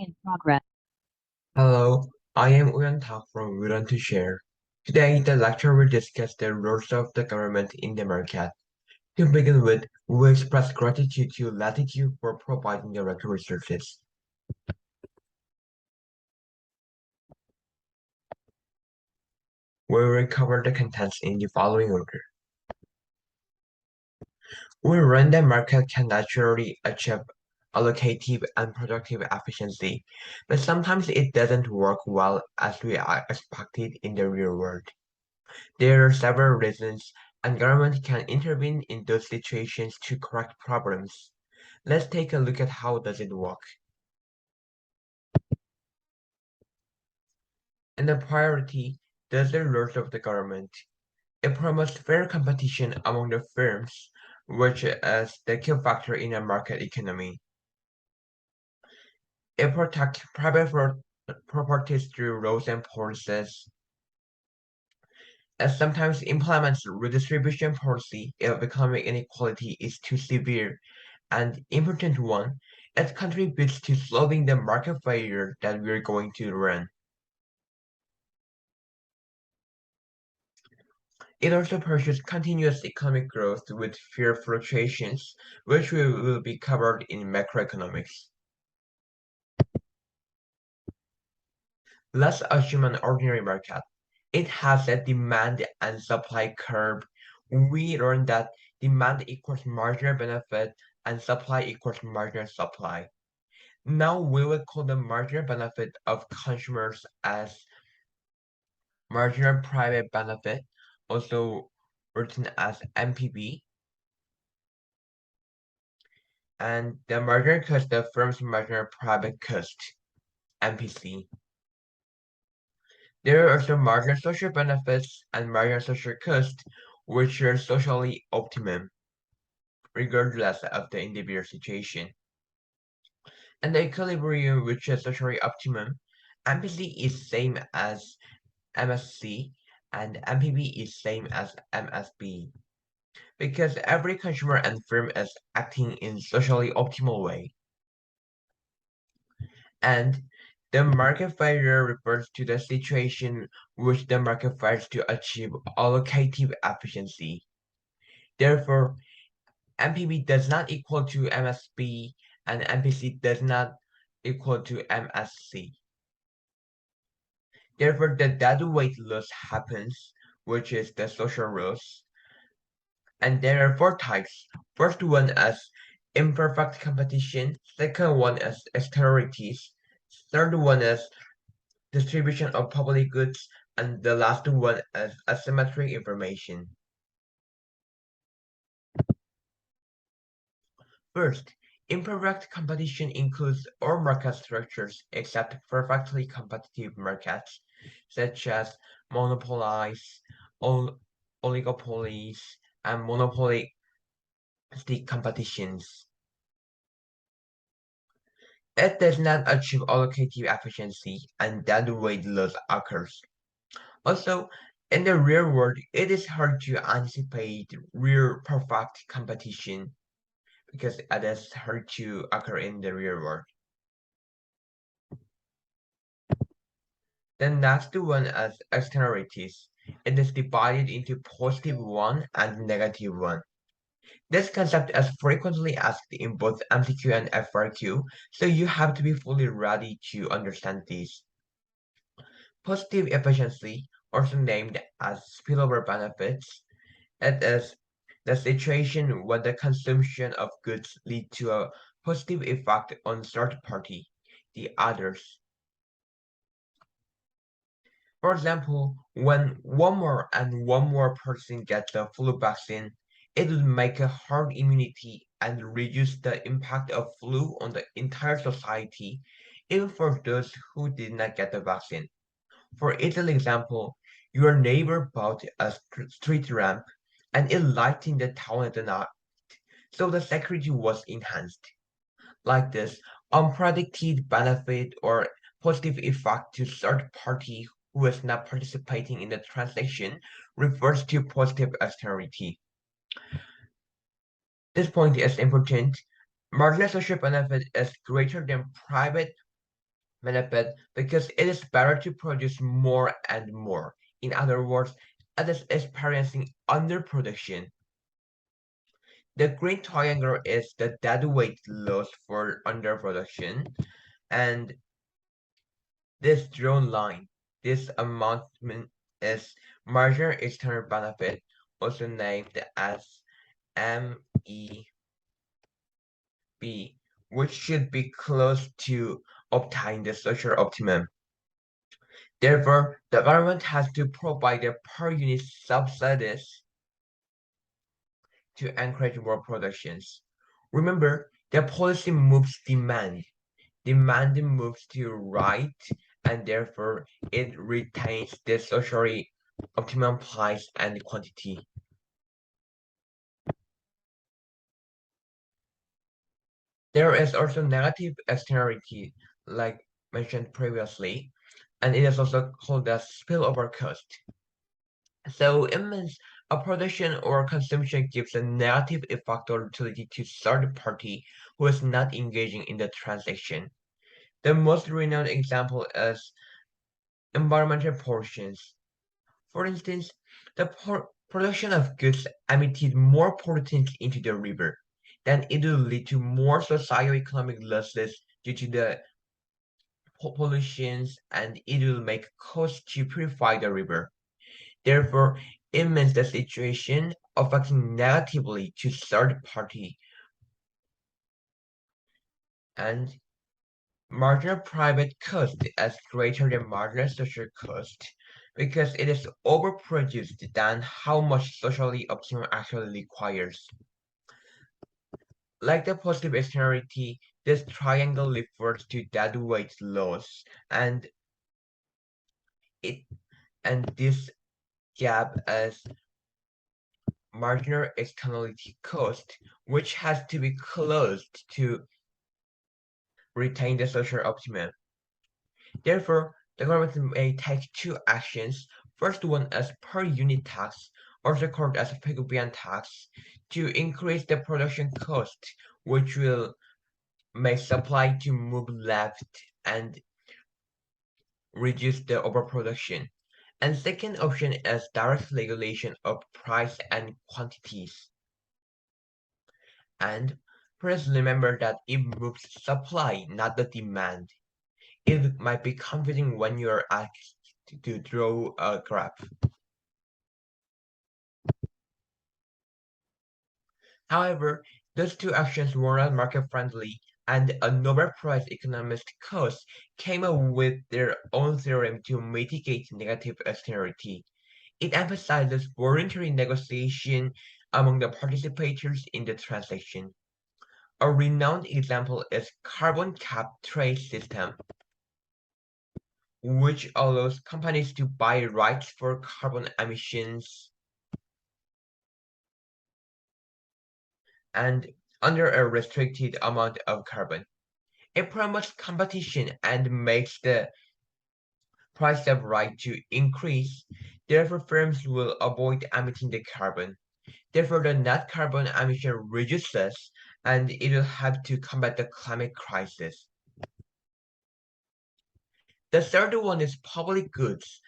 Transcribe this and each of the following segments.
In progress. Hello, I am Woohyun from Woohyun to share. Today, the lecture will discuss the roles of the government in the market. To begin with, we express gratitude to Letitu for providing the record resources. We will cover the contents in the following order. We learn that market can naturally achieve allocative and productive efficiency, but sometimes it doesn't work well as we are expected in the real world. There are several reasons, and government can intervene in those situations to correct problems. Let's take a look at how does it work. And the priority, does the roles of the government. It promotes fair competition among the firms, which is the key factor in a market economy. It protects private properties through laws and policies. It sometimes implements redistribution policy if economic inequality is too severe. And important one, it contributes to solving the market failure that we're going to run. It also pursues continuous economic growth with fair fluctuations, which will be covered in macroeconomics. Let's assume an ordinary market. It has a demand and supply curve. We learned that demand equals marginal benefit and supply equals marginal supply. Now we will call the marginal benefit of consumers as marginal private benefit, also written as MPB, and the marginal cost of firm's marginal private cost, MPC. There are also marginal social benefits and marginal social cost, which are socially optimum, regardless of the individual situation. And the equilibrium, which is socially optimum, MPC is same as MSC, and MPB is same as MSB. Because every consumer and firm is acting in socially optimal way. And the market failure refers to the situation which the market fails to achieve allocative efficiency. Therefore, MPB does not equal to MSB and MPC does not equal to MSC. Therefore, the deadweight loss happens, which is the social loss. And there are four types. First one is imperfect competition. Second one is externalities. Third one is distribution of public goods. And the last one is asymmetry information. First, imperfect competition includes all market structures except perfectly competitive markets, such as monopolies, oligopolies, and monopolistic competitions. It does not achieve allocative efficiency, and deadweight loss occurs. Also, in the real world, it is hard to anticipate real perfect competition because it is hard to occur in the real world. The next one is externalities. It is divided into positive one and negative one. This concept is frequently asked in both MCQ and FRQ, so you have to be fully ready to understand these. Positive efficiency, also named as spillover benefits, it is the situation when the consumption of goods lead to a positive effect on third party, the others. For example, when one more person gets the flu vaccine, it would make a herd immunity and reduce the impact of flu on the entire society, even for those who did not get the vaccine. For Italy example, your neighbor bought a street lamp and it lightened the town at night, so the security was enhanced. Like this, unpredicted benefit or positive effect to third party who is not participating in the transaction refers to positive externality. This point is important. Marginal social benefit is greater than private benefit because it is better to produce more and more. In other words, it is experiencing underproduction. The green triangle is the deadweight loss for underproduction, and this drawn line, this amount is marginal external benefit, also named as MEB, which should be close to obtain the social optimum. Therefore, the government has to provide the per unit subsidies to encourage more productions. Remember, the policy moves demand. Demand moves to right, and therefore it retains the socially optimum price and quantity. There is also negative externality, like mentioned previously, and it is also called as spillover cost. So it means a production or consumption gives a negative effect or utility to third party who is not engaging in the transaction. The most renowned example is environmental pollutions. For instance, the production of goods emitted more pollutants into the river. Then it will lead to more socio-economic losses due to the pollutions, and it will make costs to purify the river. Therefore, it means the situation affecting negatively to third party and marginal private cost is greater than marginal social cost because it is overproduced than how much socially optimum actually requires. Like the positive externality, this triangle refers to deadweight loss and it and this gap is marginal externality cost, which has to be closed to retain the social optimum. Therefore, the government may take two actions. First one is per unit tax, also called as Pigouvian tax, to increase the production cost, which will make supply to move left and reduce the overproduction. And second option is direct regulation of price and quantities. And please remember that it moves supply, not the demand. It might be confusing when you're asked to draw a graph. However, those two actions were not market-friendly, and a Nobel Prize economist Coase came up with their own theorem to mitigate negative externality. It emphasizes voluntary negotiation among the participators in the transaction. A renowned example is carbon cap trade system, which allows companies to buy rights for carbon emissions and under a restricted amount of carbon. It promotes competition and makes the price of right to increase. Therefore, firms will avoid emitting the carbon. Therefore, the net carbon emission reduces and it will help to combat the climate crisis. The third one is public goods.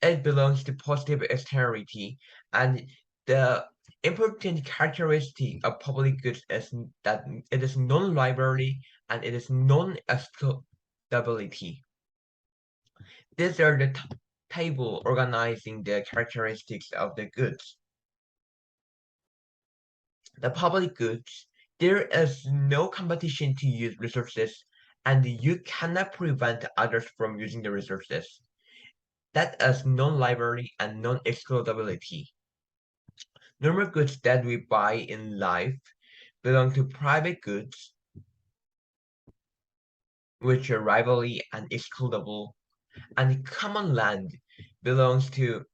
It belongs to positive externality, and the important characteristic of public goods is that it is non-liability and it is non-excludability. These are the table organizing the characteristics of the goods. The public goods, there is no competition to use resources, and you cannot prevent others from using the resources. That is non-liability and non-excludability. Normal goods that we buy in life belong to private goods, which are rivalry and excludable, and common land belongs to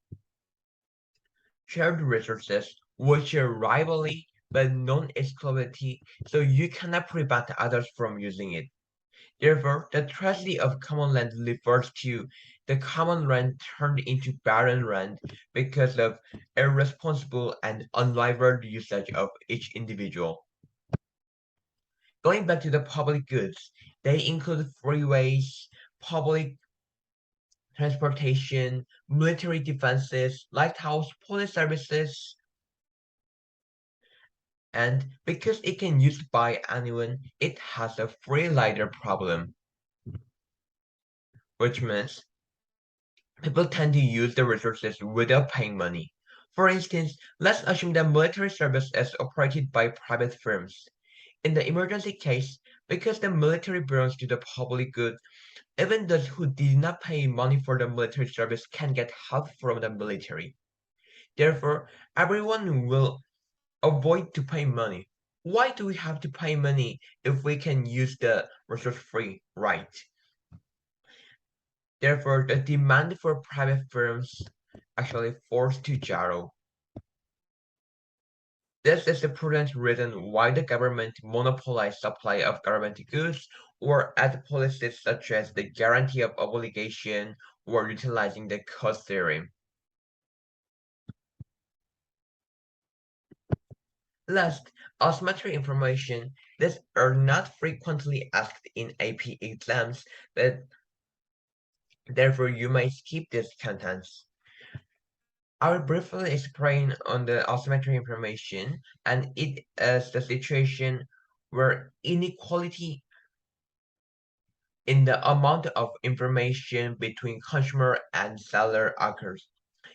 shared resources, which are rivalry but non-exclusivity, so you cannot prevent others from using it. Therefore, the tragedy of common land refers to the common land turned into barren land because of irresponsible and unrivaled usage of each individual. Going back to the public goods, they include freeways, public transportation, military defenses, lighthouse, police services, and because it can be used by anyone, it has a free rider problem, which means people tend to use the resources without paying money. For instance, let's assume that military service is operated by private firms. In the emergency case, because the military belongs to the public good, even those who did not pay money for the military service can get help from the military. Therefore, everyone will avoid to pay money. Why do we have to pay money if we can use the resource free, right? Therefore, the demand for private firms actually falls to zero. This is the prudent reason why the government monopolized supply of government goods or add policies such as the guarantee of obligation or utilizing the cost theorem. Last, asymmetry information. These are not frequently asked in AP exams, but therefore you may skip these contents. I will briefly explain on the asymmetry information, and it is the situation where inequality in the amount of information between consumer and seller occurs.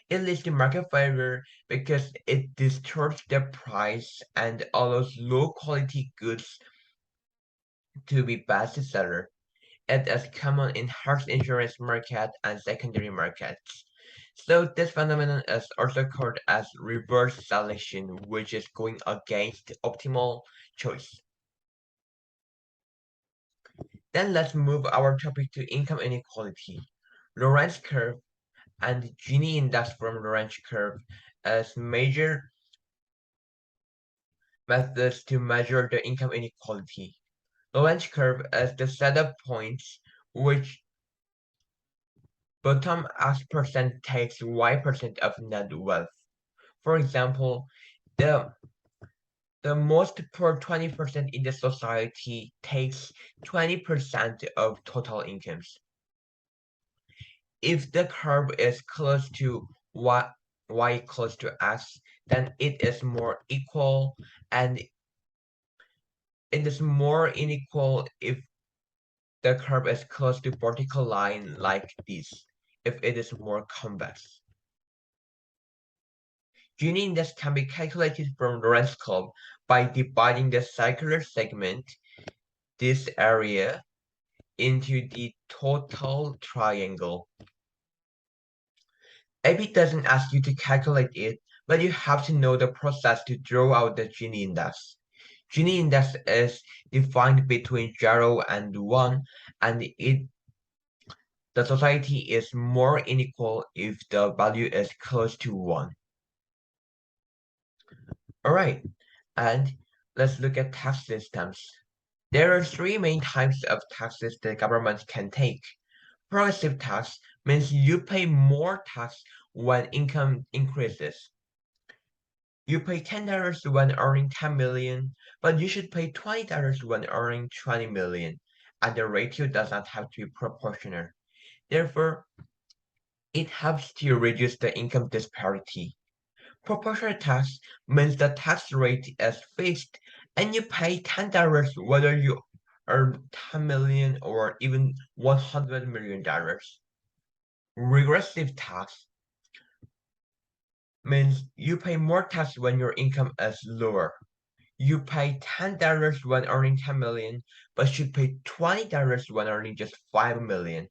It leads to market failure because it distorts the price and allows low quality goods to be bestseller. It is common in house insurance market and secondary markets. So this phenomenon is also called as reverse selection, which is going against optimal choice. Then let's move our topic to income inequality. Lorenz curve and Gini index from Lorenz curve as major methods to measure the income inequality. Lorenz curve is the set of points which bottom X% takes Y% of net wealth. For example, the most poor 20% in the society takes 20% of total incomes. If the curve is close to y close to x, then it is more equal, and it is more unequal if the curve is close to vertical line like this, if it is more convex. Gini index can be calculated from Lorenz curve by dividing the circular segment, this area, into the total triangle. AP doesn't ask you to calculate it, but you have to know the process to draw out the Gini index. Gini index is defined between 0 and 1, and the society is more unequal if the value is close to 1. Alright, and let's look at tax systems. There are three main types of taxes the government can take. Progressive tax means you pay more tax when income increases. You pay $10 when earning 10 million, but you should pay $20 when earning 20 million, and the ratio does not have to be proportional. Therefore, it helps to reduce the income disparity. Proportional tax means the tax rate is fixed and you pay $10 whether you earn 10 million or even $100 million. Regressive tax means you pay more tax when your income is lower. You pay $10 when earning 10 million, but should pay $20 when earning just 5 million.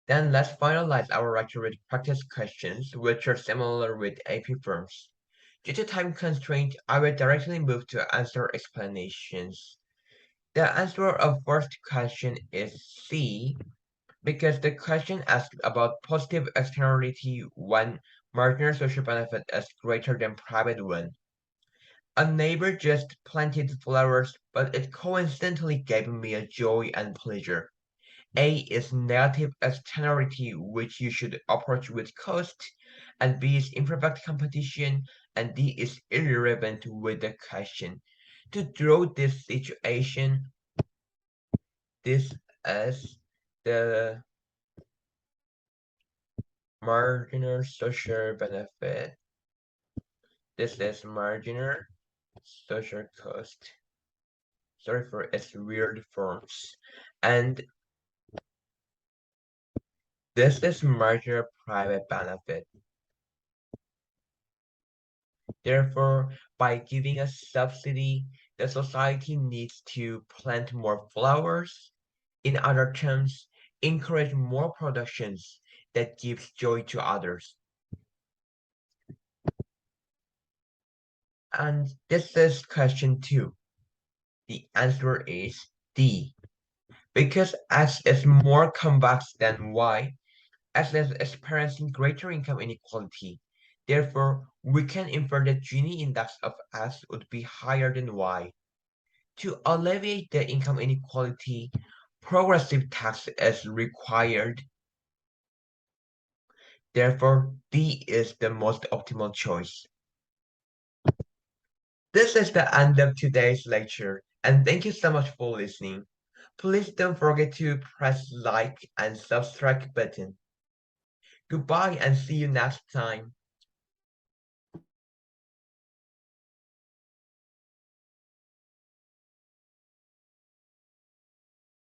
Then let's finalize our lecture practice questions, which are similar with AP firms. Due to time constraint, I will directly move to answer explanations. The answer of first question is C, because the question asks about positive externality when marginal social benefit is greater than private one. A neighbor just planted flowers, but it coincidentally gave me a joy and pleasure. A is negative externality, which you should approach with cost, and B is imperfect competition, and D is irrelevant with the question. To draw this situation, This is the marginal social benefit. This is marginal social cost. Sorry for its weird forms. And this is marginal private benefit. Therefore, by giving a subsidy, the society needs to plant more flowers. In other terms, encourage more productions that gives joy to others. And this is question 2. The answer is D. Because X is more convex than Y, X is experiencing greater income inequality. Therefore, we can infer that Gini index of X would be higher than Y. To alleviate the income inequality, progressive tax is required. Therefore, D is the most optimal choice. This is the end of today's lecture, and thank you so much for listening. Please don't forget to press like and subscribe button. Goodbye and see you next time.